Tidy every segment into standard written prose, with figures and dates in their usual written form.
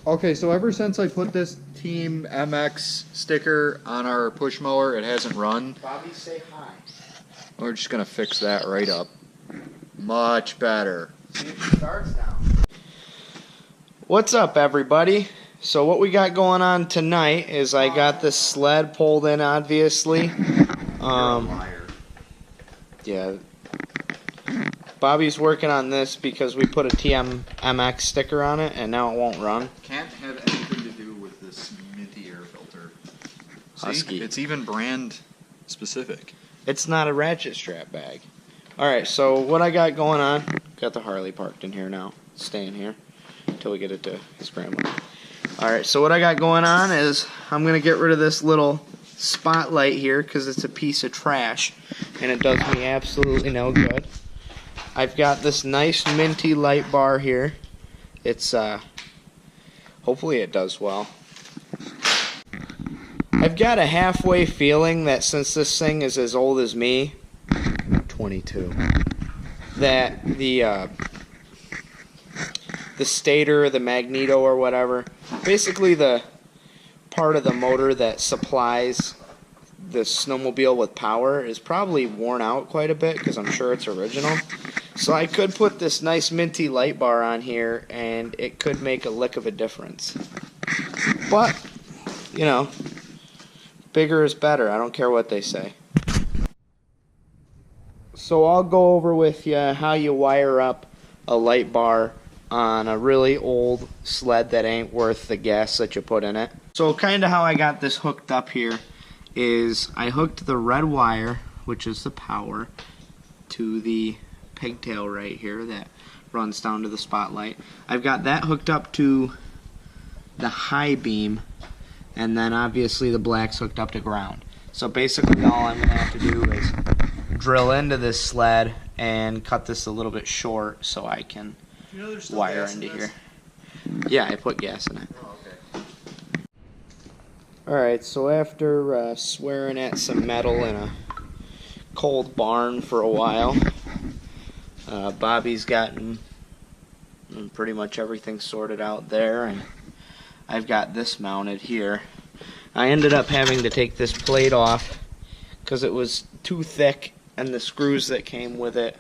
Okay, so ever since I put this Team MX sticker on our push mower, it hasn't run. Bobby, say hi. We're just gonna fix that right up. Much better. See if it starts now. What's up, everybody? So what we got going on tonight is I got this sled pulled in, obviously. Yeah. Bobby's working on this because we put a TMMX sticker on it, and now it won't run. Can't have anything to do with this minty air filter. Husky. See? It's even brand specific. It's not a ratchet strap bag. Alright, so what I got going on, got the Harley parked in here now. Staying here until we get it to his grandma. Alright, so what I got going on is I'm going to get rid of this little spotlight here because it's a piece of trash and it does me absolutely no good. I've got this nice minty light bar here. It's hopefully it does well. I've got a halfway feeling that since this thing is as old as me, 22, that the stator, the magneto or whatever, basically the part of the motor that supplies the snowmobile with power is probably worn out quite a bit because I'm sure it's original. So I could put this nice minty light bar on here and it could make a lick of a difference. But, you know, bigger is better. I don't care what they say. So I'll go over with you how you wire up a light bar on a really old sled that ain't worth the gas that you put in it. So kind of how I got this hooked up here is I hooked the red wire, which is the power, to the pigtail right here that runs down to the spotlight. I've got that hooked up to the high beam, and then obviously the black's hooked up to ground. So basically all I'm going to have to do is drill into this sled and cut this a little bit short so I can wire into here. Yeah, I put gas in it. Oh, okay. Alright, so after swearing at some metal in a cold barn for a while, Bobby's gotten pretty much everything sorted out there, and I've got this mounted here. I ended up having to take this plate off because it was too thick and the screws that came with it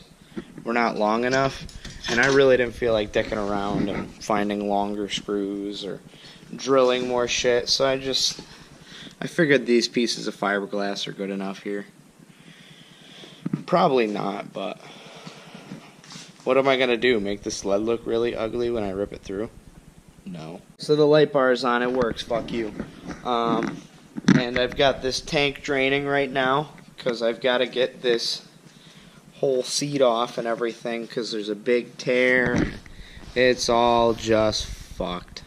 were not long enough, and I really didn't feel like dicking around and finding longer screws or drilling more shit, so I figured these pieces of fiberglass are good enough here. Probably not, but what am I going to do? Make the sled look really ugly when I rip it through? No. So the light bar is on. It works. Fuck you. And I've got this tank draining right now because I've got to get this whole seat off and everything because there's a big tear. It's all just fucked.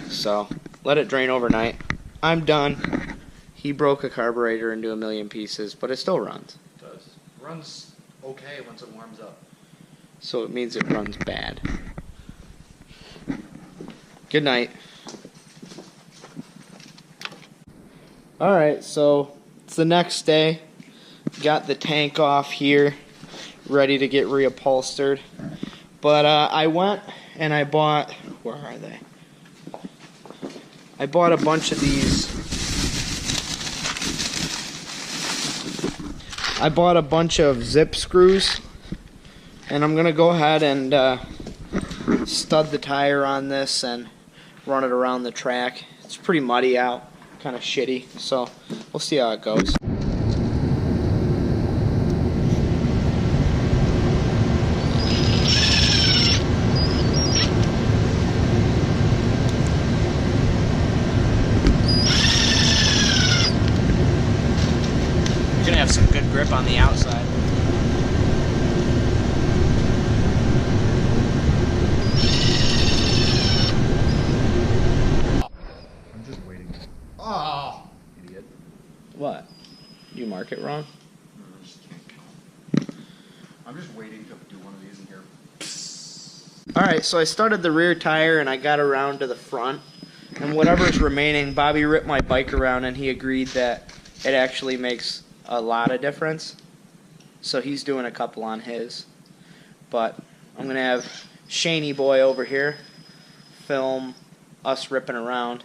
So let it drain overnight. I'm done. He broke a carburetor into a million pieces, but it still runs. It does. It runs okay once it warms up. So it means it runs bad. Good night. Alright, so it's the next day. Got the tank off here, ready to get reupholstered. But I went and I bought, where are they? I bought a bunch of these. I bought a bunch of zip screws, and I'm gonna go ahead and stud the tire on this and run it around the track. It's pretty muddy out, kind of shitty, so we'll see how it goes. You're gonna have some good grip on the outside. I'm just waiting. Oh, idiot. What? You mark it wrong? I just can't count. I'm just waiting to do one of these in here. Alright, so I started the rear tire and I got around to the front. And whatever's remaining, Bobby ripped my bike around and he agreed that it actually makes a lot of difference. So he's doing a couple on his. But I'm going to have Shaney boy over here film us ripping around.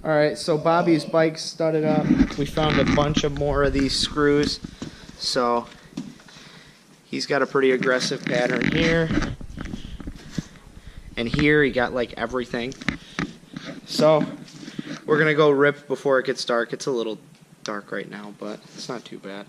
Alright, so Bobby's bike's studded up. We found a bunch of more of these screws. So he's got a pretty aggressive pattern here. And here he got like everything. So we're gonna go rip before it gets dark. It's a little dark right now, but it's not too bad.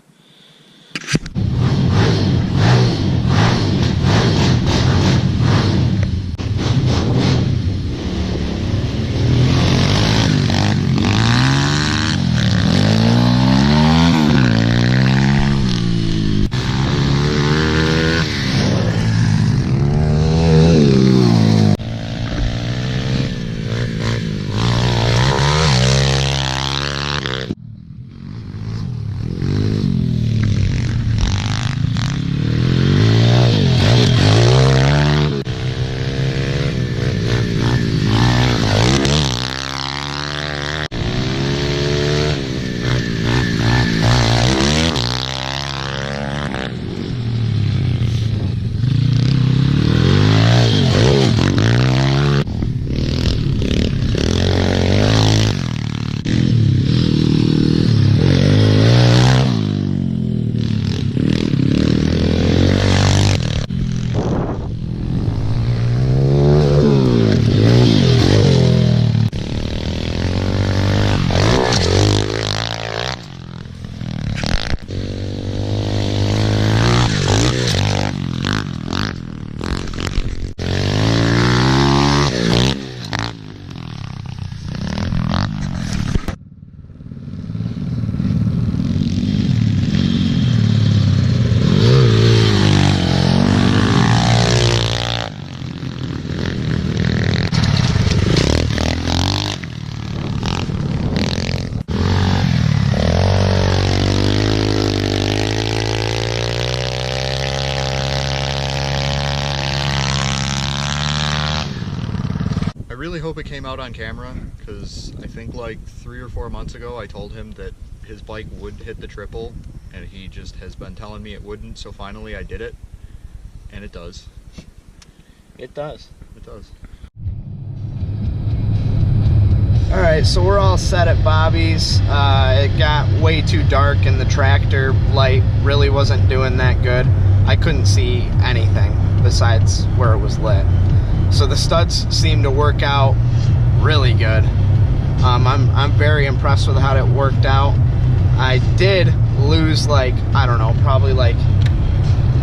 I really hope it came out on camera, because I think like 3 or 4 months ago I told him that his bike would hit the triple, and he just has been telling me it wouldn't, so finally I did it, and it does. It does. It does. Alright, so we're all set at Bobby's. It got way too dark and the tractor light really wasn't doing that good. I couldn't see anything besides where it was lit. So the studs seem to work out really good. I'm very impressed with how it worked out. I did lose like, I don't know, probably like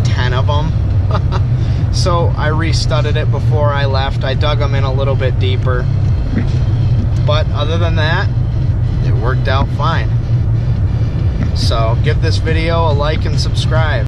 10 of them. So I restudded it before I left. I dug them in a little bit deeper. But other than that, it worked out fine. So give this video a like and subscribe.